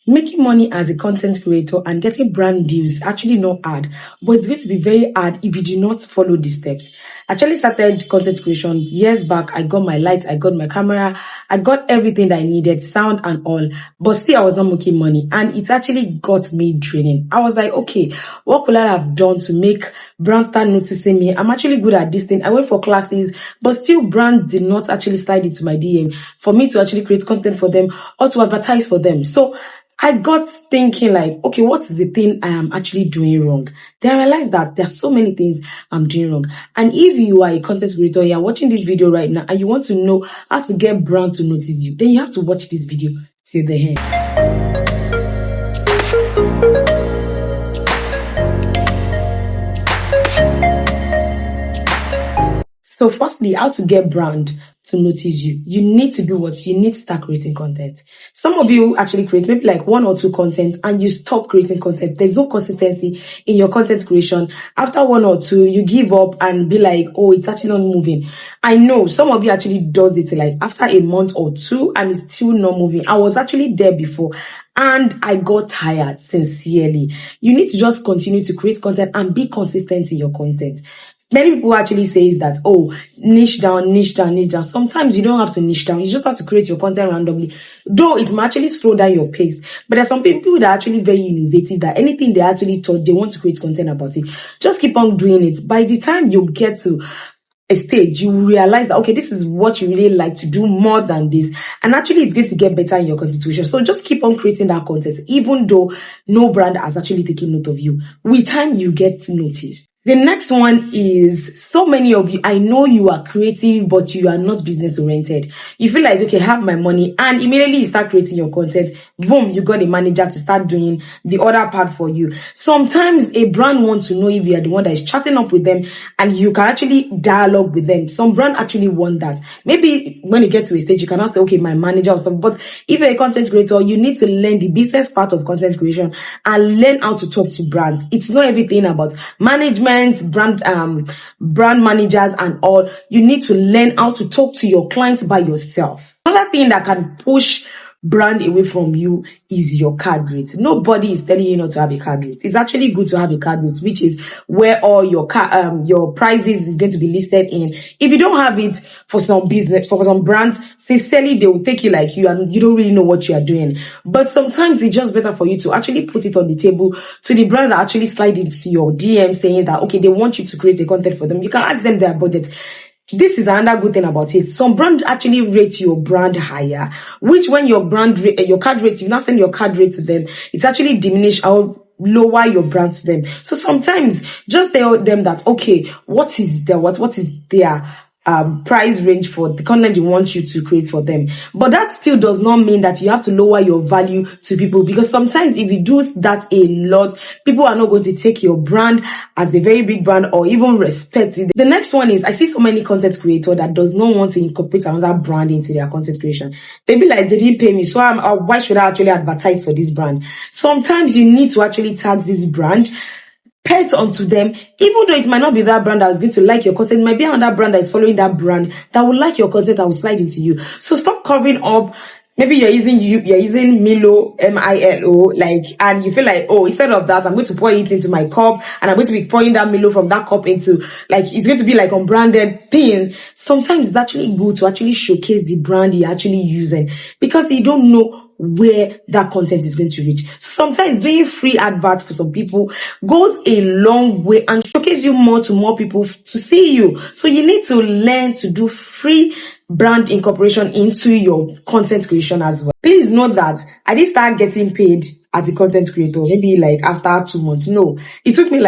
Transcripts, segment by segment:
Making money as a content creator and getting brand deals is actually not hard, but it's going to be very hard if you do not follow these steps. I actually started content creation years back. I got my lights, I got my camera, I got everything that I needed, sound and all, but still I was not making money, and it actually got me draining. I was like, okay, what could I have done to make brands start noticing me? I'm actually good at this thing. I went for classes, but still brands did not actually slide into my DM for me to actually create content for them or to advertise for them. So I got thinking like, okay, what is the thing I am actually doing wrong? Then I realized that there are so many things I'm doing wrong. And if you are a content creator, you're watching this video right now and you want to know how to get brands to notice you, then you have to watch this video till the end. So firstly, how to get brand to notice you. You need to do what? You need to start creating content. Some of you actually create maybe like 1 or 2 contents and you stop creating content. There's no consistency in your content creation. After 1 or 2, you give up and be like, oh, it's actually not moving. I know some of you actually does it like after a month or 2 and it's still not moving. I was actually there before and I got tired, sincerely. You need to just continue to create content and be consistent in your content. Many people actually say that, oh, niche down, niche down, niche down. Sometimes you don't have to niche down. You just have to create your content randomly. Though it might actually slow down your pace. But there's some people that are actually very innovative, that anything they actually thought, they want to create content about it. Just keep on doing it. By the time you get to a stage, you realize that, okay, this is what you really like to do more than this. And actually, it's going to get better in your content creation. So just keep on creating that content, even though no brand has actually taken note of you. With time, you get noticed. The next one is, so many of you, I know you are creative, but you are not business oriented. You feel like, okay, have my money, and immediately you start creating your content. Boom, you got a manager to start doing the other part for you. Sometimes a brand wants to know if you are the one that is chatting up with them and you can actually dialogue with them. Some brand actually want that. Maybe when you get to a stage, you cannot say, okay, my manager or something. But if you're a content creator, you need to learn the business part of content creation and learn how to talk to brands. It's not everything about management, brand managers and all. You need to learn how to talk to your clients by yourself. Another thing that can push brand away from you is your card rate. Nobody is telling you not to have a card rate. It's actually good to have a card rate, which is where all your prices is going to be listed in. If you don't have it, for some business, for some brands, sincerely, they will take you like you and you don't really know what you are doing. But sometimes it's just better for you to actually put it on the table to the brand that actually slide into your DM saying that, okay, they want you to create a content for them. You can ask them their budget. This is another good thing about it. Some brands actually rate your brand higher, which when your card rate, you now send your card rate to them, it's actually diminish or lower your brand to them. So sometimes just tell them that, okay, what is their price range for the content they want you to create for them. But that still does not mean that you have to lower your value to people, because sometimes if you do that a lot, people are not going to take your brand as a very big brand or even respect it. The next one is, I see so many content creators that does not want to incorporate another brand into their content creation. They be like, they didn't pay me, so why should I actually advertise for this brand? Sometimes you need to actually tag this brand, pay it onto them, even though it might not be that brand that is going to like your content. It might be another brand that is following that brand that will like your content, that will slide into you. So stop covering up. Maybe you're using Milo, Milo, and you feel like, oh, instead of that, I'm going to pour it into my cup, and I'm going to be pouring that Milo from that cup into, it's going to be like unbranded thing. Sometimes it's actually good to actually showcase the brand you're actually using, because you don't know where that content is going to reach. So sometimes doing free adverts for some people goes a long way and showcase you more to more people to see you. So you need to learn to do free brand incorporation into your content creation as well. Please note that I didn't start getting paid as a content creator maybe after 2 months. No, it took me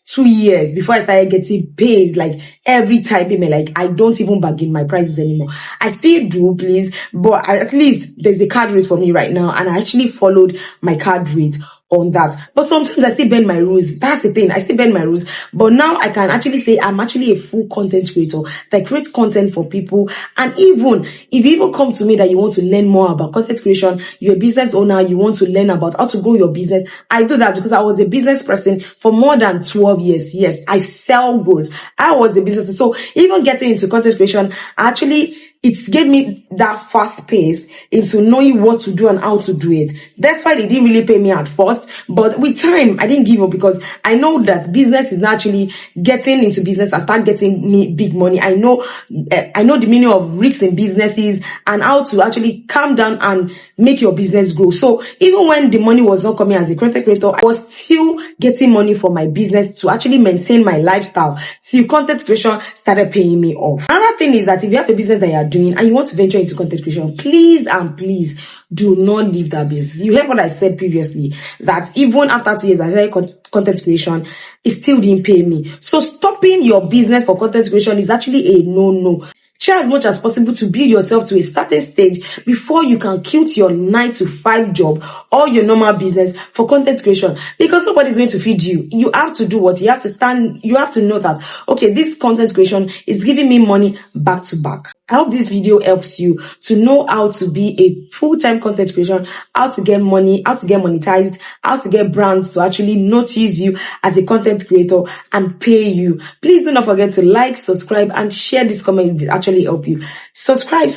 2 years before I started getting paid every time payment. I don't even bargain my prices anymore. I still do, please, but at least there's a card rate for me right now, and I actually followed my card rate on that. But sometimes I still bend my rules. That's the thing. I still bend my rules. But now I can actually say I'm actually a full content creator that creates content for people. And even if you even come to me that you want to learn more about content creation, you're a business owner, you want to learn about how to grow your business, I do that because I was a business person for more than 12 years. Yes, I sell goods. I was a business. So even getting into content creation, I actually it gave me that fast pace into knowing what to do and how to do it. That's why they didn't really pay me at first, but with time, I didn't give up because I know that business is actually getting into business and start getting me big money. I know the meaning of risks in businesses and how to actually calm down and make your business grow. So even when the money was not coming as a content creator, I was still getting money for my business to actually maintain my lifestyle till content creation started paying me off. Another thing is that if you have a business that you are doing and you want to venture into content creation, please and please do not leave that business. You heard what I said previously, that even after 2 years I started content creation, it still didn't pay me. So stopping your business for content creation is actually a no-no. Try as much as possible to build yourself to a certain stage before you can quit your 9-to-5 job or your normal business for content creation, because nobody's going to feed you. You have to do what you have to stand. You have to know that, okay, this content creation is giving me money back to back. I hope this video helps you to know how to be a full-time content creation, how to get money, how to get monetized, how to get brands to actually notice you as a content creator and pay you. Please do not forget to like, subscribe, and share this comment. It will actually help you. Subscribe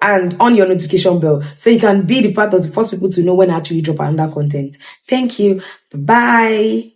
and on your notification bell so you can be the part of the first people to know when I actually drop another content. Thank you. Bye.